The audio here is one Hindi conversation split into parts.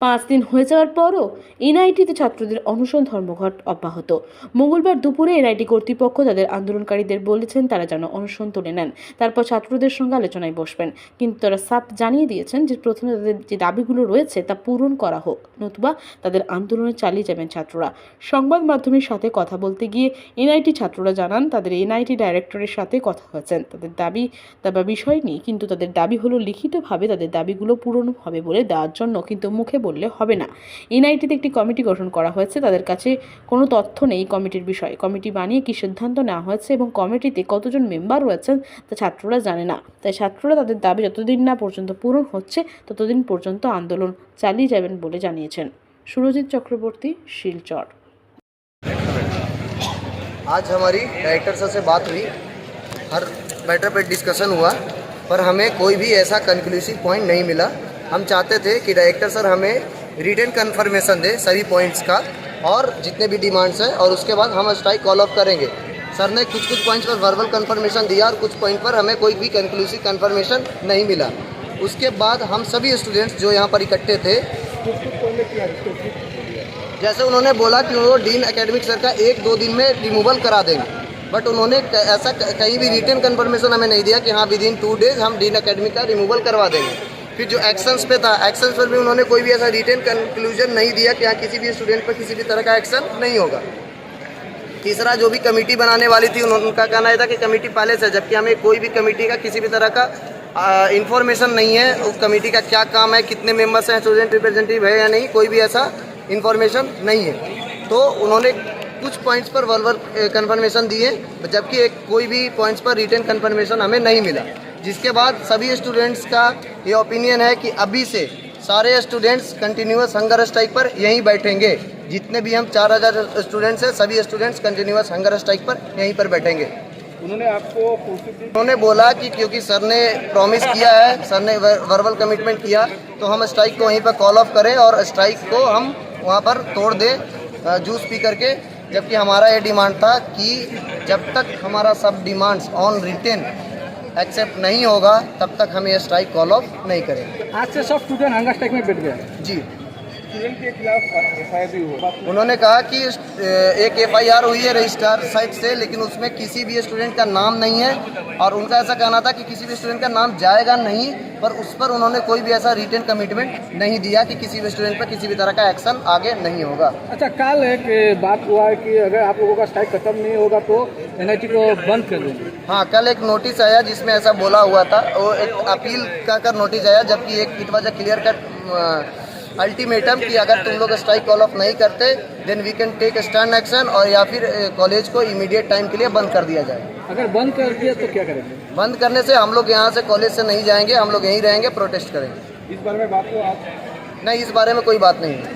5 দিন হয়ে যাওয়ার পরও এনআইটিতে ছাত্রদের অনশন ধর্মঘট অব্যাহত। মঙ্গলবার দুপুরে এনআইটি কর্তৃপক্ষ তাদের আন্দোলনকারীদের বলেছেন তারা যেন অনশন তুলে নেন, তারপর ছাত্রদের সঙ্গে আলোচনায় বসবেন। কিন্তু তারা সাফ জানিয়ে দিয়েছেন যে প্রথমে তাদের যে দাবিগুলো রয়েছে তা পূরণ করা হোক, নতুবা তাদের আন্দোলনে চালিয়ে যাবেন ছাত্ররা। সংবাদ মাধ্যমের সাথে কথা বলতে গিয়ে এনআইটি ছাত্ররা জানান তাদের এনআইটি ডাইরেক্টরের সাথে কথা হয়েছেন তাদের দাবি বিষয় নিয়ে, কিন্তু তাদের দাবি হলো লিখিতভাবে তাদের দাবিগুলো পূরণ হবে বলে দেওয়ার জন্য, কিন্তু মুখে বললে হবে না। এনআইটিতে একটি কমিটি গঠন করা হয়েছে, তাদের কাছে কোনো তথ্য নেই কমিটির বিষয়ে, কমিটি বানিয়ে কি সিদ্ধান্ত নেওয়া হয়েছে এবং কমিটিতে কতজন মেম্বার রয়েছেন তা ছাত্ররা জানে না। তাই ছাত্ররা তাদের দাবি যতদিন না পর্যন্ত পূরণ হচ্ছে ততদিন পর্যন্ত আন্দোলন চালিয়ে যাবেন বলে জানিয়েছেন। সুরজিৎ চক্রবর্তী, শিলচর। आज हमारी डायरेक्टर सर से बात हुई, हर मैटर पर डिस्कशन हुआ, पर हमें कोई भी ऐसा कंक्लूसिव पॉइंट नहीं मिला। हम चाहते थे कि डायरेक्टर सर हमें रिटन कन्फर्मेशन दे सभी पॉइंट्स का और जितने भी डिमांड्स हैं, और उसके बाद हम स्ट्राइक कॉल ऑफ करेंगे। सर ने कुछ पॉइंट्स पर वर्बल कन्फर्मेशन दिया और कुछ पॉइंट पर हमें कोई भी कंक्लूसिव कन्फर्मेशन नहीं मिला। उसके बाद हम सभी स्टूडेंट्स जो यहाँ पर इकट्ठे थे, जैसे उन्होंने बोला कि वो डीन एकेडमिक सर का 1-2 दिन में रिमूवल करा देंगे, बट उन्होंने ऐसा कहीं भी रिटन कन्फर्मेशन हमें नहीं दिया कि हाँ विद इन 2 डेज हम डीन एकेडमिक का रिमूवल करवा देंगे। फिर जो एक्शंस पे था, एक्शंस पर भी उन्होंने कोई भी ऐसा रिटन कंक्लूजन नहीं दिया कि हाँ किसी भी स्टूडेंट पर किसी भी तरह का एक्शन नहीं होगा। तीसरा, जो भी कमेटी बनाने वाली थी उनका कहना यह था कि कमेटी पहले से, जबकि हमें कोई भी कमेटी का किसी भी तरह का इन्फॉर्मेशन नहीं है, उस कमेटी का क्या काम है, कितने मेंबर्स हैं, स्टूडेंट रिप्रेजेंटेटिव है या नहीं, कोई भी ऐसा इन्फॉर्मेशन नहीं है। तो उन्होंने कुछ पॉइंट्स पर वर्बल कन्फर्मेशन दिए, जबकि कोई भी पॉइंट्स पर रिटन कन्फर्मेशन हमें नहीं मिला। जिसके बाद सभी स्टूडेंट्स का ये ओपिनियन है कि अभी से सारे स्टूडेंट्स कंटिन्यूअस हंगर स्ट्राइक पर यहीं बैठेंगे। जितने भी हम 4000 स्टूडेंट्स हैं, सभी स्टूडेंट्स कंटिन्यूअस हंगर स्ट्राइक पर यहीं पर बैठेंगे। उन्होंने बोला कि क्योंकि सर ने प्रॉमिस किया है, सर ने वर्बल कमिटमेंट किया, तो हम स्ट्राइक को वहीं पर कॉल ऑफ करें और स्ट्राइक को हम वहाँ पर तोड़ दें जूस पी करके। जबकि हमारा ये डिमांड था कि जब तक हमारा सब डिमांड्स ऑन रिटेन एक्सेप्ट नहीं होगा तब तक हम ये स्ट्राइक कॉल ऑफ नहीं करेंगे। आज से सब स्टूडेंट हंगर स्ट्राइक में बैठ गए जी। स्टूडेंट के खिलाफ एफआईआर भी हुआ। उन्होंने कहा कि एक एफआईआर हुई है रजिस्ट्रार साइट से, लेकिन उसमें किसी भी स्टूडेंट का नाम नहीं है, और उनका ऐसा कहना था कि किसी भी स्टूडेंट का नाम जाएगा नहीं, पर उस पर उन्होंने कोई भी ऐसा रिटन कमिटमेंट नहीं दिया कि किसी भी स्टूडेंट पर किसी भी तरह का एक्शन आगे नहीं होगा। अच्छा, कल एक बात हुआ है कि अगर आप लोगों का स्ट्राइक खत्म नहीं होगा तो एनआईटी को बंद कर देंगे। हाँ, कल एक नोटिस आया जिसमें ऐसा बोला हुआ था, वो एक अपील का कर नोटिस आया, जबकि एक it was a clear cut ultimatum कि अगर तुम लोग स्ट्राइक कॉल ऑफ नहीं करते then we can take stern action, और या फिर कॉलेज को इमीडिएट टाइम के लिए बंद कर दिया जाए। अगर बंद कर दिया तो क्या करेंगे? बंद करने से हम लोग यहाँ से कॉलेज से नहीं जाएंगे, हम लोग यहीं रहेंगे, प्रोटेस्ट करेंगे। इस बारे में बात हो आज? नहीं, इस बारे में कोई बात नहीं है।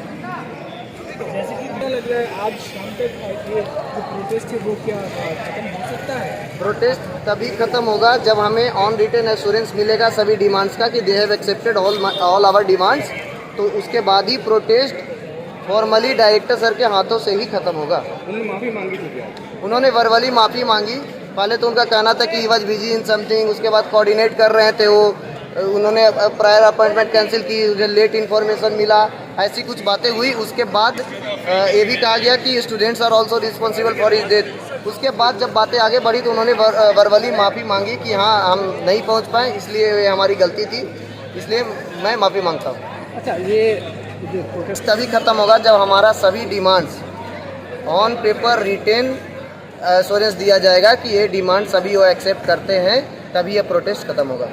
जैसे कि क्या लग रहा है आज शाम तक ये जो प्रोटेस्ट है वो क्या खत्म हो सकता है? प्रोटेस्ट तभी खत्म होगा जब हमें ऑन रिटन एश्योरेंस मिलेगा सभी डिमांड्स का कि they have accepted all our demands, तो उसके बाद ही प्रोटेस्ट फॉर्मली डायरेक्टर सर के हाथों से ही खत्म होगा। उन्होंने माफ़ी मांगी थी क्या? उन्होंने वर्बली माफ़ी मांगी। पहले तो उनका कहना था कि he was busy in something, उसके बाद कोऑर्डिनेट कर रहे थे वो, उन्होंने प्रायर अपॉइंटमेंट कैंसिल की, मुझे लेट इन्फॉर्मेशन मिला, ऐसी कुछ बातें हुई। उसके बाद ये भी कहा गया कि students are also responsible for his death. उसके बाद जब बातें आगे बढ़ी तो उन्होंने वर्बली माफ़ी मांगी कि हाँ हम नहीं पहुँच पाए, इसलिए ये हमारी गलती थी, इसलिए मैं माफ़ी मांगता हूँ। अच्छा, ये प्रोटेस्ट तभी खत्म होगा जब हमारा सभी demands on paper written assurance दिया जाएगा कि ये डिमांड सभी वो एक्सेप्ट करते हैं, तभी ये प्रोटेस्ट खत्म होगा।